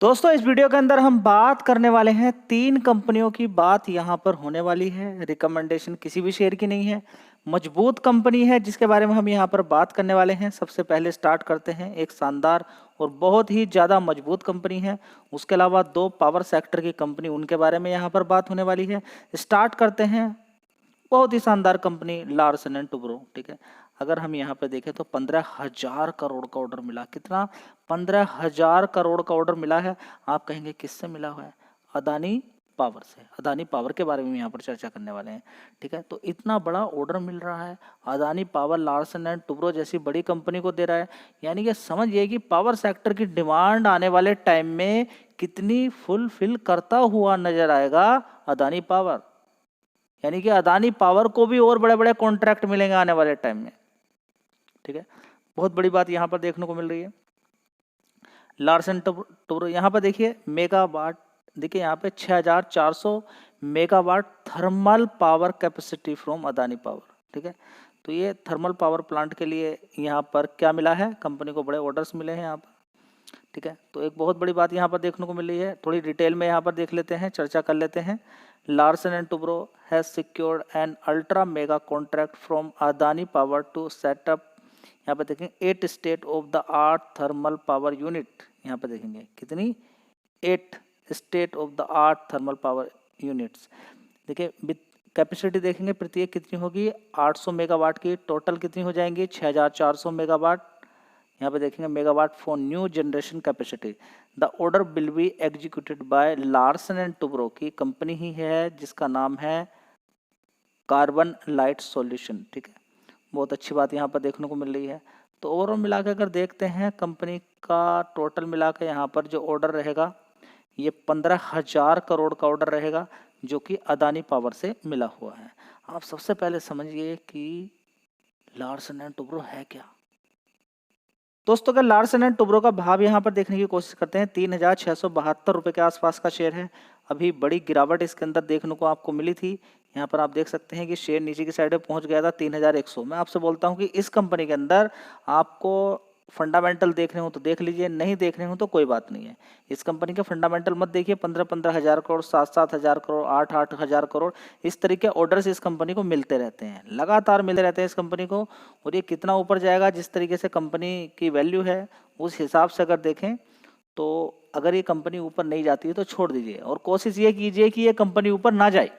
दोस्तों इस वीडियो के अंदर हम बात करने वाले हैं 3 कंपनियों की। बात यहाँ पर होने वाली है, रिकमेंडेशन किसी भी शेयर की नहीं है। मजबूत कंपनी है जिसके बारे में हम यहाँ पर बात करने वाले हैं। सबसे पहले स्टार्ट करते हैं, एक शानदार और बहुत ही ज़्यादा मजबूत कंपनी है। उसके अलावा 2 पावर सेक्टर की कंपनी, उनके बारे में यहाँ पर बात होने वाली है। स्टार्ट करते हैं, बहुत ही शानदार कंपनी लार्सन एंड टुब्रो। ठीक है, अगर हम यहाँ पे देखें तो 15,000 करोड़ का ऑर्डर मिला। कितना? 15,000 करोड़ का ऑर्डर मिला है। आप कहेंगे किससे मिला हुआ है? अदानी पावर से। अदानी पावर के बारे में यहाँ पर चर्चा करने वाले हैं। ठीक है, तो इतना बड़ा ऑर्डर मिल रहा है, Adani power Larsen and Toubro जैसी बड़ी कंपनी को दे रहा है। यानी कि समझिए कि पावर सेक्टर की डिमांड आने वाले टाइम में कितनी फुलफिल करता हुआ नजर आएगा अदानी पावर। यानी कि अदानी पावर को भी और बड़े बड़े कॉन्ट्रैक्ट मिलेंगे आने वाले टाइम में। ठीक है, बहुत बड़ी बात यहाँ पर देखने को मिल रही है। लार्सन टुब्रो यहाँ पर देखिए मेगावाट, देखिए यहाँ पे 6,400 megawatt thermal power capacity from Adani power. ठीक है, तो ये थर्मल पावर प्लांट के लिए यहाँ पर क्या मिला है, कंपनी को बड़े ऑर्डर्स मिले हैं यहाँ पर। ठीक है, तो एक बहुत बड़ी बात यहाँ पर देखने को मिल रही है। थोड़ी डिटेल में यहाँ पर देख लेते हैं, चर्चा कर लेते हैं। Larsen and Toubro has secured an ultra mega contract from Adani power to setup, यहाँ पे देखेंगे 8 state of the art thermal power unit. यहाँ पे देखेंगे कितनी? 8 state of the art thermal power units. देखिए कैपेसिटी देखेंगे प्रत्येक कितनी होगी? 800 मेगावाट की। टोटल कितनी हो जाएंगी? 6,400 मेगावाट। यहाँ पे देखेंगे megawatt for new generation capacity. The order will be executed by Larsen and Toubro की कंपनी ही है जिसका नाम है कार्बन लाइट सॉल्यूशन। ठीक है, बहुत अच्छी बात यहाँ पर देखने को मिल रही है। तो ओवरऑल मिला के अगर देखते हैं कंपनी का टोटल मिला के यहाँ पर जो ऑर्डर रहेगा ये 15,000 करोड़ का ऑर्डर रहेगा जो कि अदानी पावर से मिला हुआ है। आप सबसे पहले समझिए कि लार्सन एंड टुब्रो है क्या। दोस्तों अगर लार्सन एंड टुब्रो का भाव यहाँ पर देखने की कोशिश करते हैं, 3,672 रुपये के आसपास का शेयर है। अभी बड़ी गिरावट इसके अंदर देखने को आपको मिली थी। यहाँ पर आप देख सकते हैं कि शेयर नीचे की साइड में पहुँच गया था 3,100। मैं आपसे बोलता हूँ कि इस कंपनी के अंदर आपको फंडामेंटल देख रहे हो तो देख लीजिए, नहीं देख रहे हो तो कोई बात नहीं है। इस कंपनी के फंडामेंटल मत देखिए। 15,000 करोड़, 7,000 करोड़, 8,000 करोड़, इस तरीके ऑर्डर्स इस कंपनी को मिलते रहते हैं, लगातार मिलते रहते हैं इस कंपनी को। और ये कितना ऊपर जाएगा, जिस तरीके से कंपनी की वैल्यू है उस हिसाब से अगर देखें तो अगर ये कंपनी ऊपर नहीं जाती है तो छोड़ दीजिए और कोशिश ये कीजिए कि ये कंपनी ऊपर ना जाए।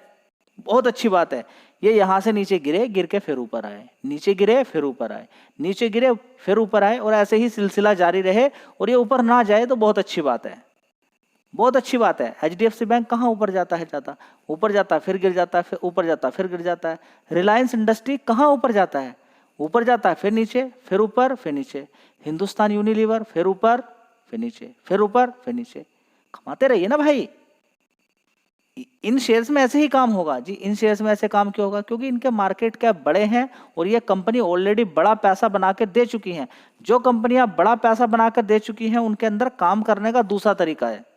बहुत अच्छी बात है, ये यहाँ से नीचे गिरे, गिर के फिर ऊपर आए, नीचे गिरे फिर ऊपर आए, नीचे गिरे फिर ऊपर आए, और ऐसे ही सिलसिला जारी रहे और ये ऊपर ना जाए तो बहुत अच्छी बात है। बहुत अच्छी बात है। HDFC बैंक कहाँ ऊपर जाता है? जाता ऊपर जाता है, फिर गिर जाता है, फिर ऊपर जाता है, फिर गिर जाता है। रिलायंस इंडस्ट्री कहाँ ऊपर जाता है? ऊपर जाता है, फिर नीचे, फिर ऊपर, फिर नीचे। हिंदुस्तान यूनिलीवर फिर ऊपर, फिर नीचे, फिर ऊपर, फिर नीचे। कमाते रहिए ना भाई। इन शेयर्स में ऐसे ही काम होगा जी। इन शेयर्स में ऐसे काम क्यों होगा? क्योंकि इनके मार्केट कैप बड़े हैं और ये कंपनी ऑलरेडी बड़ा पैसा बना के दे चुकी हैं। जो कंपनियां बड़ा पैसा बनाकर दे चुकी हैं उनके अंदर काम करने का दूसरा तरीका है,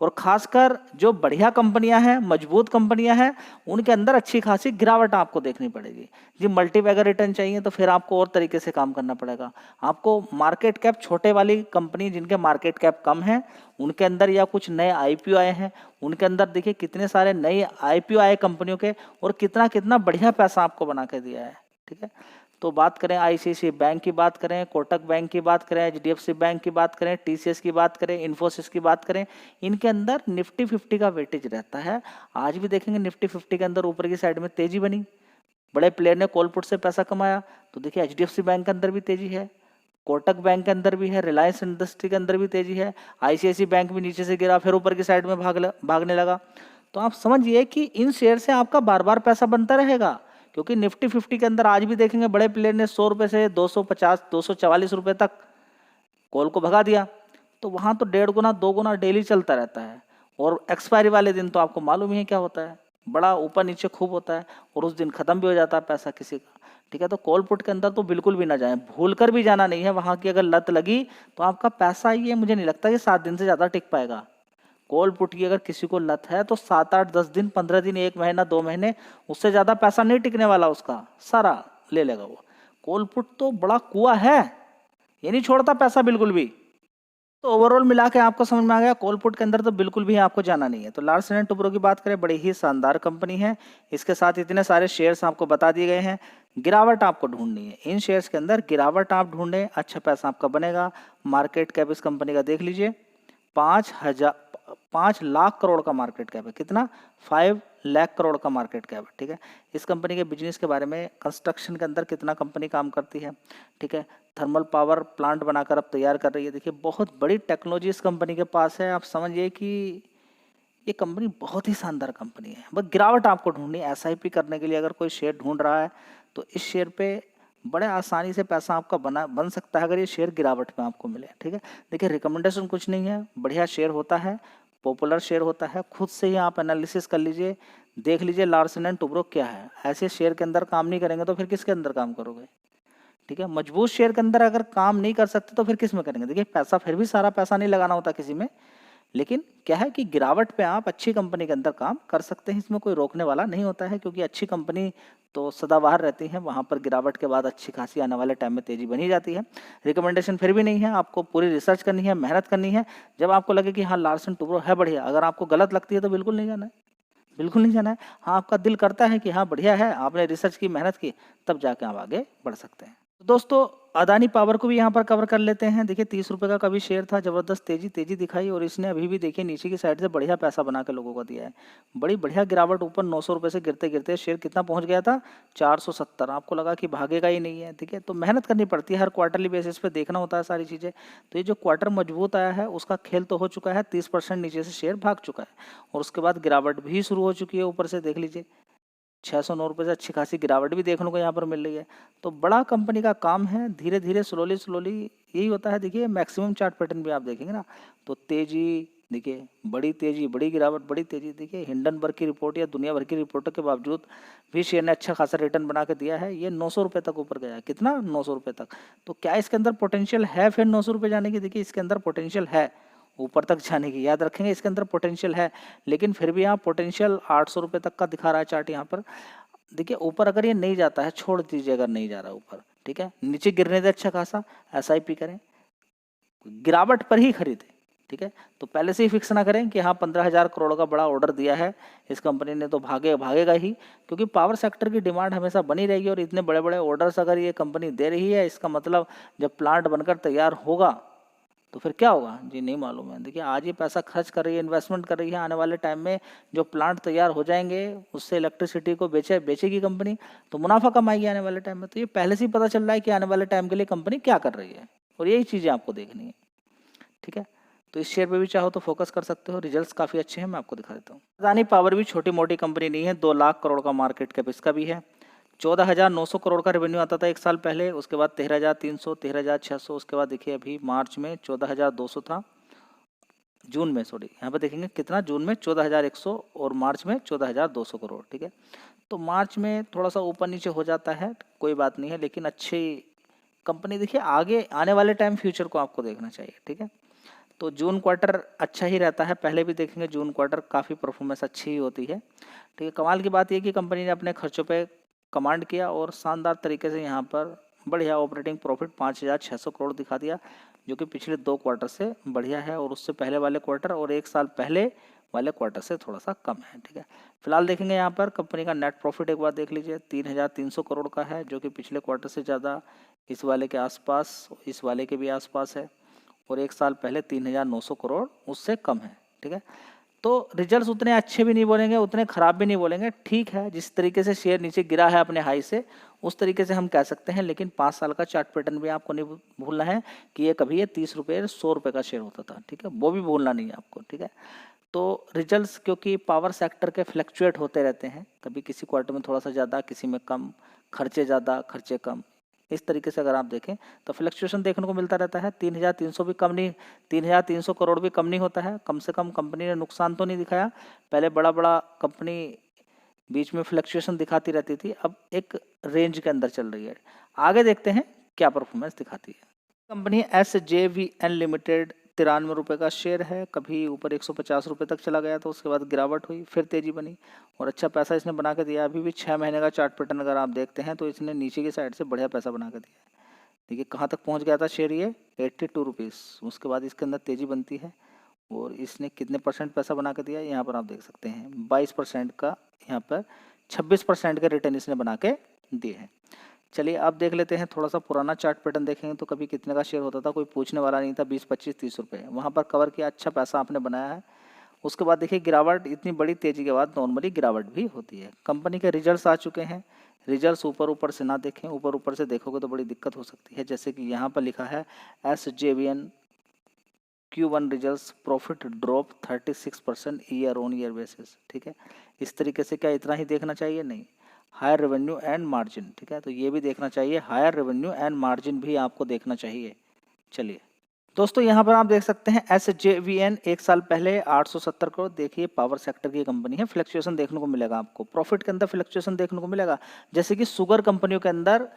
और खासकर जो बढ़िया कंपनियां हैं, मजबूत कंपनियां हैं, उनके अंदर अच्छी खासी गिरावट आपको देखनी पड़ेगी जी। मल्टीबैगर रिटर्न चाहिए तो फिर आपको और तरीके से काम करना पड़ेगा। आपको मार्केट कैप छोटे वाली कंपनी जिनके मार्केट कैप कम है उनके अंदर, या कुछ नए IPO आए हैं उनके अंदर देखिए कितने सारे नए IPO आए कंपनियों के, और कितना कितना बढ़िया पैसा आपको बना के दिया है। ठीक है, तो बात करें ICICI बैंक की, बात करें कोटक बैंक की, बात करें HDFC बैंक की, बात करें TCS की, बात करें इन्फोसिस की, बात करें, इनके अंदर निफ्टी 50 का वेटेज रहता है। आज भी देखेंगे निफ्टी 50 के अंदर ऊपर की साइड में तेजी बनी, बड़े प्लेयर ने कॉल पुट से पैसा कमाया। तो देखिए HDFC बैंक के अंदर भी तेजी है, कोटक बैंक के अंदर भी है, रिलायंस इंडस्ट्री के अंदर भी तेजी है, ICICI बैंक भी नीचे से गिरा फिर ऊपर की साइड में भागने लगा। तो आप समझिए कि इन शेयर से आपका बार बार पैसा बनता रहेगा, क्योंकि निफ्टी 50 के अंदर आज भी देखेंगे बड़े प्लेयर ने 100 रुपये से 250, 244 रुपये तक कॉल को भगा दिया। तो वहाँ तो 1.5 गुना 2 गुना डेली चलता रहता है, और एक्सपायरी वाले दिन तो आपको मालूम ही है क्या होता है, बड़ा ऊपर नीचे खूब होता है, और उस दिन खत्म भी हो जाता है पैसा किसी का। ठीक है, तो कॉल पुट के अंदर तो बिल्कुल भी ना जाए, भूल कर भी जाना नहीं है। वहाँ की अगर लत लगी तो आपका पैसा ये मुझे नहीं लगता कि 7 दिन से ज़्यादा टिक पाएगा। कॉल पुट की अगर किसी को लत है तो 7, 8, 10 दिन, 15 दिन, 1 महीना, 2 महीने, उससे ज़्यादा पैसा नहीं टिकने वाला, उसका सारा ले लेगा वो। कॉल पुट तो बड़ा कुआं है, ये नहीं छोड़ता पैसा बिल्कुल भी। तो ओवरऑल मिला के आपको समझ में आ गया, कोलपुट के अंदर तो बिल्कुल भी आपको जाना नहीं है। तो लार्सन एंड टुब्रो की बात करें, बड़ी ही शानदार कंपनी है। इसके साथ इतने सारे शेयर्स आपको बता दिए गए हैं। गिरावट आपको ढूंढनी है इन शेयर्स के अंदर, गिरावट आप ढूंढें, अच्छा पैसा आपका बनेगा। मार्केट कैप इस कंपनी का देख लीजिए, 5 लाख करोड़ का मार्केट कैप है। कितना? 5 लाख करोड़ का मार्केट कैप है। ठीक है, इस कंपनी के बिजनेस के बारे में, कंस्ट्रक्शन के अंदर कितना कंपनी काम करती है। ठीक है, थर्मल पावर प्लांट बनाकर अब तैयार कर रही है। देखिए, बहुत बड़ी टेक्नोलॉजी इस कंपनी के पास है। आप समझिए कि ये कंपनी बहुत ही शानदार कंपनी है। बस गिरावट आपको ढूंढनी है। एसआईपी करने के लिए अगर कोई शेयर ढूंढ रहा है तो इस शेयर पे बड़े आसानी से पैसा आपका बन सकता है, अगर ये शेयर गिरावट में आपको मिले। ठीक है, देखिए रिकमेंडेशन कुछ नहीं है, बढ़िया शेयर होता है, पॉपुलर शेयर होता है। खुद से ही आप एनालिसिस कर लीजिए, देख लीजिए लार्सन एंड टुब्रो क्या है। ऐसे शेयर के अंदर काम नहीं करेंगे तो फिर किसके अंदर काम करोगे। ठीक है, मजबूत शेयर के अंदर अगर काम नहीं कर सकते तो फिर किस में करेंगे। देखिए, पैसा फिर भी सारा पैसा नहीं लगाना होता किसी में, लेकिन क्या है कि गिरावट पे आप अच्छी कंपनी के अंदर काम कर सकते हैं, इसमें कोई रोकने वाला नहीं होता है, क्योंकि अच्छी कंपनी तो सदाबहार रहती है। वहाँ पर गिरावट के बाद अच्छी खासी आने वाले टाइम में तेजी बनी जाती है। रिकमेंडेशन फिर भी नहीं है, आपको पूरी रिसर्च करनी है, मेहनत करनी है। जब आपको लगे कि हाँ लार्सन टुब्रो है बढ़िया, अगर आपको गलत लगती है तो बिल्कुल नहीं जाना है, बिल्कुल नहीं जाना है। हाँ, आपका दिल करता है कि हाँ बढ़िया है, आपने रिसर्च की, मेहनत की, तब जाके आप आगे बढ़ सकते हैं। तो दोस्तों, अदानी पावर को भी यहाँ पर कवर कर लेते हैं। देखिए, 30 रुपये का कभी शेयर था, जबरदस्त तेजी दिखाई, और इसने अभी भी देखिए नीचे की साइड से बढ़िया पैसा बना के लोगों को दिया है। बड़ी बढ़िया गिरावट, ऊपर 900 रुपये से गिरते गिरते शेयर कितना पहुंच गया था, 470। आपको लगा कि भागेगा ही नहीं है। ठीक है, तो मेहनत करनी पड़ती है, हर क्वार्टरली बेसिस पे देखना होता है सारी चीज़ें। तो ये जो क्वार्टर मजबूत आया है उसका खेल तो हो चुका है, 30% नीचे से शेयर भाग चुका है, और उसके बाद गिरावट भी शुरू हो चुकी है। ऊपर से देख लीजिए, 609 रुपये से अच्छी खासी गिरावट भी देखने को यहाँ पर मिल रही है। तो बड़ा कंपनी का काम है, धीरे धीरे स्लोली स्लोली यही होता है। देखिए, मैक्सिमम चार्ट पैटर्न भी आप देखेंगे ना, तो तेजी देखिए, बड़ी तेजी, बड़ी गिरावट, बड़ी तेजी। देखिए, हिंडनबर्ग की रिपोर्ट या दुनिया भर की रिपोर्टों के बावजूद भी शेयर ने अच्छा खासा रिटर्न बना के दिया है। ये 900 रुपये तक ऊपर गया है। कितना? 900 रुपये तक। तो क्या इसके अंदर पोटेंशियल है फिर 900 रुपये जाने की? देखिए, इसके अंदर पोटेंशियल है ऊपर तक जाने की, याद रखेंगे, इसके अंदर पोटेंशियल है। लेकिन फिर भी यहाँ पोटेंशियल 800 रुपये तक का दिखा रहा है चार्ट यहाँ पर। देखिए, ऊपर अगर ये नहीं जाता है, छोड़ दीजिए, अगर नहीं जा रहा ऊपर, ठीक है, नीचे गिरने दे अच्छा खासा, एसआईपी करें, गिरावट पर ही खरीदें। ठीक है, तो पहले से ही फिक्स ना करें कि हाँ 15,000 करोड़ का बड़ा ऑर्डर दिया है इस कंपनी ने तो भागेगा ही, क्योंकि पावर सेक्टर की डिमांड हमेशा बनी रहेगी। और इतने बड़े बड़े ऑर्डर्स अगर ये कंपनी दे रही है, इसका मतलब जब प्लांट बनकर तैयार होगा तो फिर क्या होगा जी, नहीं मालूम है। देखिए, आज ये पैसा खर्च कर रही है, इन्वेस्टमेंट कर रही है, आने वाले टाइम में जो प्लांट तैयार हो जाएंगे उससे इलेक्ट्रिसिटी को बेचेगी कंपनी, तो मुनाफा कमाएगी आने वाले टाइम में। तो ये पहले से ही पता चल रहा है कि आने वाले टाइम के लिए कंपनी क्या कर रही है, और यही चीज़ें आपको देखनी है। ठीक है, तो इस शेयर पे भी चाहो तो फोकस कर सकते हो, रिजल्ट्स काफ़ी अच्छे हैं, मैं आपको दिखा देता हूँ। अदानी पावर भी छोटी मोटी कंपनी नहीं है, 2 लाख करोड़ का मार्केट कैप इसका भी है। 14,900 करोड़ का रेवेन्यू आता था एक साल पहले, उसके बाद 13,300, 13,600, उसके बाद देखिए अभी मार्च में 14,200 था, जून में, सॉरी, यहाँ पे देखेंगे कितना, जून में 14,100 और मार्च में 14,200 करोड़। ठीक है, तो मार्च में थोड़ा सा ऊपर नीचे हो जाता है, कोई बात नहीं है, लेकिन अच्छी कंपनी। देखिए, आगे आने वाले टाइम फ्यूचर को आपको देखना चाहिए। ठीक है, तो जून क्वार्टर अच्छा ही रहता है, पहले भी देखेंगे जून क्वार्टर काफ़ी परफॉर्मेंस अच्छी ही होती है। ठीक है, कमाल की बात यह कि कंपनी ने अपने खर्चों पे कमांड किया और शानदार तरीके से यहाँ पर बढ़िया ऑपरेटिंग प्रॉफिट 5,600 करोड़ दिखा दिया, जो कि पिछले 2 क्वार्टर से बढ़िया है, और उससे पहले वाले क्वार्टर और 1 साल पहले वाले क्वार्टर से थोड़ा सा कम है। ठीक है, फिलहाल देखेंगे यहाँ पर कंपनी का नेट प्रॉफिट एक बार देख लीजिए, 3,300 करोड़ का है, जो कि पिछले क्वार्टर से ज़्यादा, इस वाले के आसपास, इस वाले के भी आसपास है, और 1 साल पहले 3,900 करोड़ उससे कम है। ठीक है, तो रिजल्ट्स उतने अच्छे भी नहीं बोलेंगे, उतने खराब भी नहीं बोलेंगे, ठीक है। जिस तरीके से शेयर नीचे गिरा है अपने हाई से, उस तरीके से हम कह सकते हैं, लेकिन 5 साल का चार्ट पैटर्न भी आपको नहीं भूलना है कि ये कभी ये 30 रुपये 100 रुपये का शेयर होता था। ठीक है, वो भी भूलना नहीं है आपको। ठीक है, तो रिजल्ट्स क्योंकि पावर सेक्टर के फ्लक्चुएट होते रहते हैं, कभी किसी क्वार्टर में थोड़ा सा ज़्यादा, किसी में कम, खर्चे ज़्यादा, खर्चे कम, इस तरीके से अगर आप देखें तो फ्लक्चुएशन देखने को मिलता रहता है। 3,300 भी कम नहीं, 3,300 करोड़ भी कम नहीं होता है। कम से कम कंपनी ने नुकसान तो नहीं दिखाया। पहले बड़ा बड़ा कंपनी बीच में फ्लक्चुएशन दिखाती रहती थी, अब एक रेंज के अंदर चल रही है। आगे देखते हैं क्या परफॉर्मेंस दिखाती है। कंपनी SJVN लिमिटेड 93 रुपये का शेयर है, कभी ऊपर 150 रुपये तक चला गया, तो उसके बाद गिरावट हुई, फिर तेजी बनी, और अच्छा पैसा इसने बना के दिया। अभी भी 6 महीने का चार्ट पैटर्न अगर आप देखते हैं तो इसने नीचे की साइड से बढ़िया पैसा बना के दिया है। देखिए कहाँ तक पहुँच गया था शेयर, ये 82 रुपीज़। उसके बाद इसके अंदर तेज़ी बनती है और इसने कितने % पैसा बना के दिया, यहाँ पर आप देख सकते हैं 22% का, यहाँ पर 26% के रिटर्न इसने बना के दिए हैं। चलिए आप देख लेते हैं, थोड़ा सा पुराना चार्ट पैटर्न देखेंगे तो कभी कितने का शेयर होता था, कोई पूछने वाला नहीं था, 20, 25, 30 रुपये वहाँ पर कवर किया, अच्छा पैसा आपने बनाया है। उसके बाद देखिए गिरावट, इतनी बड़ी तेज़ी के बाद नॉर्मली गिरावट भी होती है। कंपनी के रिजल्ट्स आ चुके हैं, रिजल्ट्स ऊपर ऊपर से ना देखें, ऊपर ऊपर से देखोगे तो बड़ी दिक्कत हो सकती है। जैसे कि यहाँ पर लिखा है SJVN Q1 results profit drop 36% year on year basis, ठीक है। इस तरीके से क्या इतना ही देखना चाहिए? नहीं, हायर रेवेन्यू एंड मार्जिन, ठीक है, तो ये भी देखना चाहिए, हायर रेवेन्यू एंड मार्जिन भी आपको देखना चाहिए। चलिए दोस्तों, यहाँ पर आप देख सकते हैं SJVN एक साल पहले 870 करोड़, देखिए पावर सेक्टर की कंपनी है, फ्लक्चुएशन देखने को मिलेगा आपको, प्रॉफिट के अंदर फ्लक्चुएशन देखने को मिलेगा। जैसे कि शुगर कंपनियों के अंदर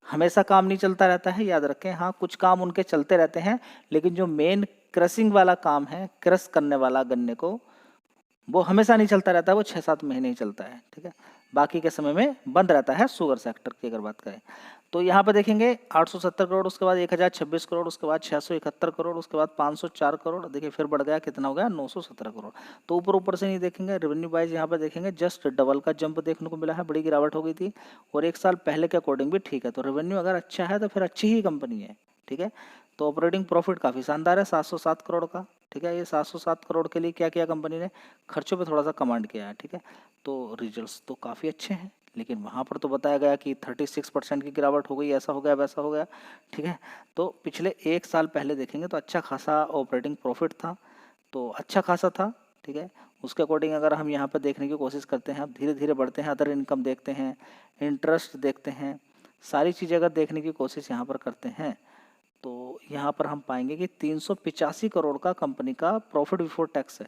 हमेशा काम नहीं चलता रहता है, याद रखें, हाँ कुछ काम उनके चलते रहते हैं, लेकिन जो मेन क्रशिंग वाला काम है, क्रश करने वाला गन्ने को, वो हमेशा नहीं चलता रहता है, वो 6-7 महीने ही चलता है, ठीक है। बाकी के समय में बंद रहता है शुगर सेक्टर की अगर बात करें तो। यहाँ पर देखेंगे 870 करोड़, उसके बाद 1026 करोड़, उसके बाद 671 करोड़, उसके बाद 504 करोड़, देखिए फिर बढ़ गया, कितना हो गया 917 करोड़। तो ऊपर ऊपर से नहीं देखेंगे, रेवेन्यू वाइज यहाँ पर देखेंगे जस्ट डबल का जंप देखने को मिला है, बड़ी गिरावट हो गई थी और एक साल पहले के अकॉर्डिंग भी ठीक है। तो रेवेन्यू अगर अच्छा है तो फिर अच्छी ही कंपनी है, ठीक है। तो ऑपरेटिंग प्रॉफिट काफ़ी शानदार है 707 करोड़ का, ठीक है। ये 707 करोड़ के लिए क्या किया कंपनी ने, खर्चों पे थोड़ा सा कमांड किया है, ठीक है। तो रिजल्ट्स तो काफ़ी अच्छे हैं, लेकिन वहाँ पर तो बताया गया कि 36% की गिरावट हो गई, ऐसा हो गया वैसा हो गया, ठीक है। तो पिछले एक साल पहले देखेंगे तो अच्छा खासा ऑपरेटिंग प्रॉफिट था, तो अच्छा खासा था, ठीक है। उसके अकॉर्डिंग अगर हम यहाँ पर देखने की कोशिश करते हैं, अब धीरे धीरे बढ़ते हैं, अदर इनकम देखते हैं, इंटरेस्ट देखते हैं, सारी चीज़ें अगर देखने की कोशिश यहाँ पर करते हैं तो यहाँ पर हम पाएंगे कि 385 करोड़ का कंपनी का प्रॉफिट बिफोर टैक्स है।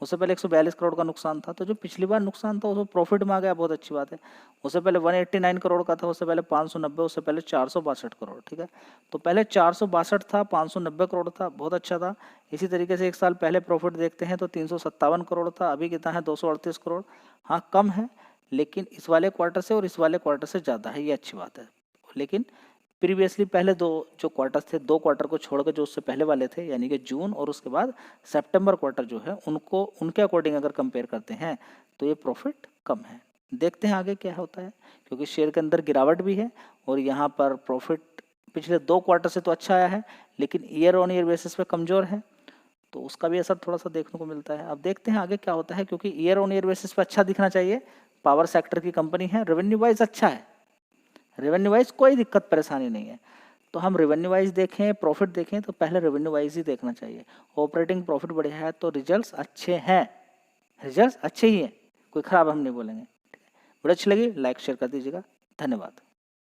उससे पहले 142 करोड़ का नुकसान था, तो जो पिछली बार नुकसान था उसमें प्रॉफिट में आ गया, बहुत अच्छी बात है। उससे पहले 189 करोड़ का था, उससे पहले 590, उससे पहले 462 करोड़, ठीक है। तो पहले 462 था, 590 करोड़ था, बहुत अच्छा था। इसी तरीके से एक साल पहले प्रॉफिट देखते हैं तो 357 करोड़ था, अभी कितना है 238 करोड़। हाँ कम है, लेकिन इस वाले क्वार्टर से और इस वाले क्वार्टर से ज़्यादा है, ये अच्छी बात है। लेकिन प्रीवियसली पहले दो जो क्वार्टर्स थे, 2 क्वार्टर को छोड़कर जो उससे पहले वाले थे, यानी कि जून और उसके बाद सितंबर क्वार्टर जो है, उनको उनके अकॉर्डिंग अगर कंपेयर करते हैं तो ये प्रॉफिट कम है। देखते हैं आगे क्या होता है, क्योंकि शेयर के अंदर गिरावट भी है और यहाँ पर प्रॉफिट पिछले 2 क्वार्टर से तो अच्छा आया है, लेकिन ईयर ऑन ईयर बेसिस पे कमज़ोर है, तो उसका भी असर थोड़ा सा देखने को मिलता है। अब देखते हैं आगे क्या होता है, क्योंकि ईयर ऑन ईयर बेसिस पे अच्छा दिखना चाहिए, पावर सेक्टर की कंपनी है, रेवेन्यू वाइज अच्छा है, रेवेन्यू वाइज कोई दिक्कत परेशानी नहीं है। तो हम रेवेन्यू वाइज देखें, प्रॉफिट देखें तो पहले रेवेन्यू वाइज ही देखना चाहिए। ऑपरेटिंग प्रॉफिट बढ़िया है तो रिजल्ट्स अच्छे हैं, रिजल्ट्स अच्छे ही हैं, कोई ख़राब हम नहीं बोलेंगे। वीडियो अच्छी लगी लाइक शेयर कर दीजिएगा, धन्यवाद।